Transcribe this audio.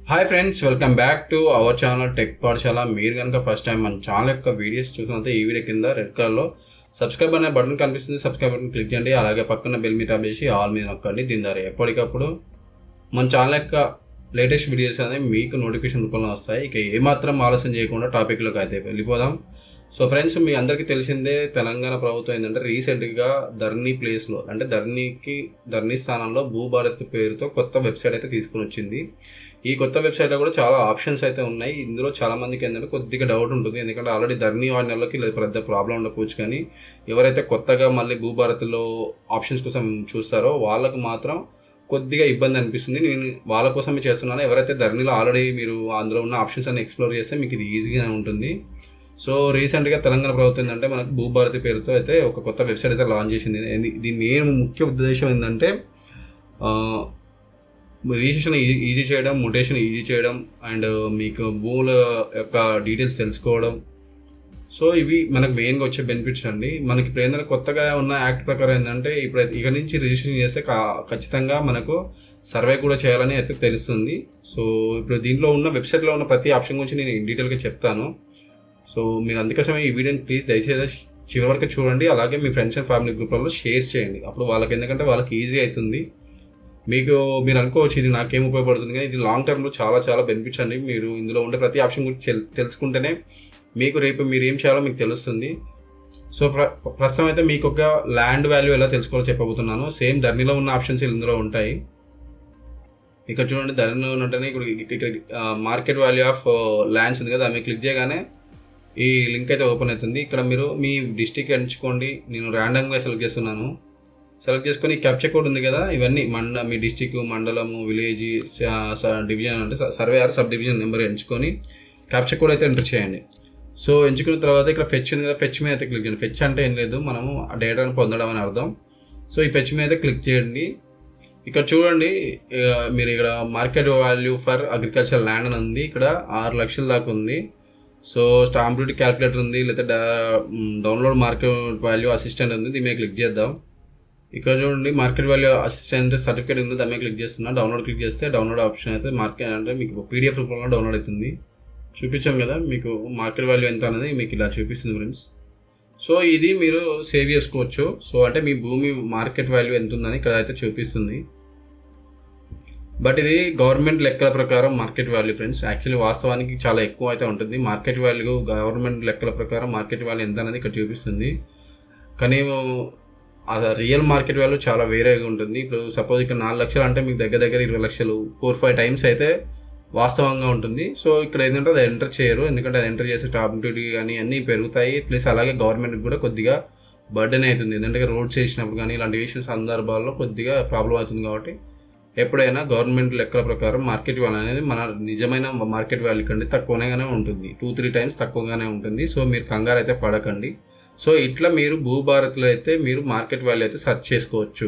Hi friends, welcome back to our channel tech పాఠశాల. మీరు కనుక ఫస్ట్ టైం మన ఛానల్ యొక్క వీడియోస్ చూసినంత ఈ వీడియో కింద రెడ్ కలర్లో సబ్స్క్రైబ్ అనే బటన్ కనిపిస్తుంది. సబ్స్క్రైబ్ బటన్ క్లిక్ చేయండి. అలాగే పక్కన బెల్ మీద ట్యాప్ చేసి ఆల్ మీద నొక్కండి. దీని ద్వారా ఎప్పటికప్పుడు మన ఛానల్ యొక్క లేటెస్ట్ వీడియోస్ అనేవి మీకు నోటిఫికేషన్ రూపంలో వస్తాయి. ఇక ఏమాత్రం ఆలస్యం చేయకుండా టాపిక్లోకి అయితే వెళ్ళిపోదాం. సో ఫ్రెండ్స్, మీ అందరికీ తెలిసిందే, తెలంగాణ ప్రభుత్వం ఏంటంటే రీసెంట్గా ధరణి ప్లేస్లో అంటే ధరణి స్థానంలో భూభారత్ పేరుతో కొత్త వెబ్సైట్ అయితే తీసుకుని వచ్చింది. ఈ కొత్త వెబ్సైట్లో కూడా చాలా ఆప్షన్స్ అయితే ఉన్నాయి. ఇందులో చాలా మందికి ఏంటంటే కొద్దిగా డౌట్ ఉంటుంది, ఎందుకంటే ఆల్రెడీ ధరణి వాడినోళ్ళకి పెద్ద ప్రాబ్లం ఉండకపోవచ్చు. కానీ ఎవరైతే కొత్తగా మళ్ళీ భూభారత్లో ఆప్షన్స్ కోసం చూస్తారో వాళ్ళకు మాత్రం కొద్దిగా ఇబ్బంది అనిపిస్తుంది. నేను వాళ్ళ కోసమే చేస్తున్నాను. ఎవరైతే ధరణిలో ఆల్రెడీ మీరు అందులో ఉన్న ఆప్షన్స్ అన్ని ఎక్స్ప్లోర్ చేస్తే మీకు ఇది ఈజీగా ఉంటుంది. సో రీసెంట్గా తెలంగాణ ప్రభుత్వం ఏంటంటే మనకు భూభారతి పేరుతో అయితే ఒక కొత్త వెబ్సైట్ అయితే లాంచ్ చేసింది. దీని మెయిన్ ముఖ్య ఉద్దేశం ఏంటంటే రిజిస్ట్రేషన్ ఈజీ చేయడం, మ్యూటేషన్ ఈజీ చేయడం, అండ్ మీకు భూముల యొక్క డీటెయిల్స్ తెలుసుకోవడం. సో ఇవి మనకు మెయిన్గా వచ్చే బెనిఫిట్స్ అండి. మనకి ఇప్పుడు ఏంటంటే కొత్తగా ఉన్న యాక్ట్ ప్రకారం ఏంటంటే ఇప్పుడు ఇక నుంచి రిజిస్ట్రేషన్ చేస్తే ఖచ్చితంగా మనకు సర్వే కూడా చేయాలని అయితే తెలుస్తుంది. సో ఇప్పుడు దీంట్లో ఉన్న వెబ్సైట్లో ఉన్న ప్రతి ఆప్షన్ గురించి నేను డీటెయిల్గా చెప్తాను. సో మీరు అందుకోసమే ఈ వీడియోని ప్లీజ్ దయచేసి చివరి వరకు చూడండి. అలాగే మీ ఫ్రెండ్స్ అండ్ ఫ్యామిలీ గ్రూప్లలో షేర్ చేయండి. అప్పుడు వాళ్ళకి ఎందుకంటే వాళ్ళకి ఈజీ అవుతుంది. మీరు అనుకోవచ్చు ఇది నాకేం ఉపయోగపడుతుంది, కానీ ఇది లాంగ్ టర్మ్లో చాలా చాలా బెనిఫిట్స్ అండి. మీరు ఇందులో ఉండే ప్రతి ఆప్షన్ గురించి తెలుసుకుంటేనే మీకు రేపు మీరు ఏం చేయాలో మీకు తెలుస్తుంది. సో ప్రస్తుతం అయితే మీకు ఒక ల్యాండ్ వాల్యూ ఎలా తెలుసుకోవాలో చెప్పబోతున్నాను. సేమ్ ధరణిలో ఉన్న ఆప్షన్స్ ఇందులో ఉంటాయి. ఇక్కడ చూడండి, ధరణిలో ఉన్నట్టనే ఇక్కడ మార్కెట్ వాల్యూ ఆఫ్ ల్యాండ్స్ ఉంది కదా, దాన్ని క్లిక్ చేయగానే ఈ లింక్ అయితే ఓపెన్ అవుతుంది. ఇక్కడ మీరు మీ డిస్టిక్ ఎంచుకోండి. నేను ర్యాండమ్గా సెలెక్ట్ చేస్తున్నాను. సెలెక్ట్ చేసుకొని క్యాప్చర్ కోడ్ ఉంది కదా, ఇవన్నీ మీ డిస్టిక్, మండలము, విలేజ్, డివిజన్ అంటే survey are sub division number ఎంచుకొని క్యాప్చర్ కోడ్ అయితే ఎంటర్ చేయండి. సో ఎంచుకున్న తర్వాత ఇక్కడ ఫెచ్ ఉంది కదా, ఫెచ్ మీద అయితే క్లిక్ చేయండి. ఫెచ్ అంటే ఏం లేదు, మనము ఆ డేటాను పొందడం అని అర్థం. సో ఈ ఫెచ్ మీద క్లిక్ చేయండి. ఇక్కడ చూడండి, మీరు ఇక్కడ market value for agriculture land అని ఉంది. ఇక్కడ 6 లక్షల దాకా ఉంది. సో స్టాంప్ డ్యూటీ క్యాలిక్యులేటర్ ఉంది, లేదా డౌన్లోడ్ మార్కెట్ వాల్యూ అసిస్టెంట్ ఉంది. దీని మీద క్లిక్ చేద్దాం. ఇక్కడ చూడండి, మార్కెట్ వాల్యూ అసిస్టెంట్ సర్టిఫికేట్ ఉంది, దాని మీద క్లిక్ చేస్తున్నా. డౌన్లోడ్ క్లిక్ చేస్తే డౌన్లోడ్ ఆప్షన్ అయితే మార్కెట్ అంటే మీకు పీడిఎఫ్ రూపంలో డౌన్లోడ్ అవుతుంది. చూపించాం కదా మీకు మార్కెట్ వాల్యూ ఎంత అనేది మీకు ఇలా చూపిస్తుంది ఫ్రెండ్స్. సో ఇది మీరు సేవ్ చేసుకోవచ్చు. సో అంటే మీ భూమి మార్కెట్ వాల్యూ ఎంత ఉందని ఇక్కడ అయితే చూపిస్తుంది. బట్ ఇది గవర్నమెంట్ లెక్కల ప్రకారం మార్కెట్ వాల్యూ ఫ్రెండ్స్. యాక్చువల్లీ వాస్తవానికి చాలా ఎక్కువ అయితే ఉంటుంది. మార్కెట్ వాల్యూ గవర్నమెంట్ లెక్కల ప్రకారం మార్కెట్ వాల్యూ ఎంత అనేది ఇక్కడ చూపిస్తుంది. కానీ అది రియల్ మార్కెట్ వాల్యూ చాలా వేరేగా ఉంటుంది. ఇప్పుడు సపోజ్ ఇక్కడ 4 లక్షలు అంటే మీకు దగ్గర 20 లక్షలు 4-5 టైమ్స్ అయితే వాస్తవంగా ఉంటుంది. సో ఇక్కడ ఏంటంటే అది ఎంటర్ చేయరు, ఎందుకంటే అది ఎంటర్ చేసే స్టాంప్ డ్యూటీ కానీ అన్నీ పెరుగుతాయి. ప్లస్ అలాగే గవర్నమెంట్కి కూడా కొద్దిగా బర్డెన్ అవుతుంది, ఎందుకంటే రోడ్స్ వేసినప్పుడు కానీ ఇలాంటి సందర్భాల్లో కొద్దిగా ప్రాబ్లం అవుతుంది. కాబట్టి ఎప్పుడైనా గవర్నమెంట్ లెక్కల ప్రకారం మార్కెట్ వాల్యూ అనేది మన నిజమైన మార్కెట్ వాల్యూ కంటే తక్కువగానే ఉంటుంది, 2-3 టైమ్స్ తక్కువగానే ఉంటుంది. సో మీరు కంగారు అయితే పడకండి. సో ఇట్లా మీరు భూభారత్లో అయితే మీరు మార్కెట్ వాల్యూ అయితే సెర్చ్ చేసుకోవచ్చు.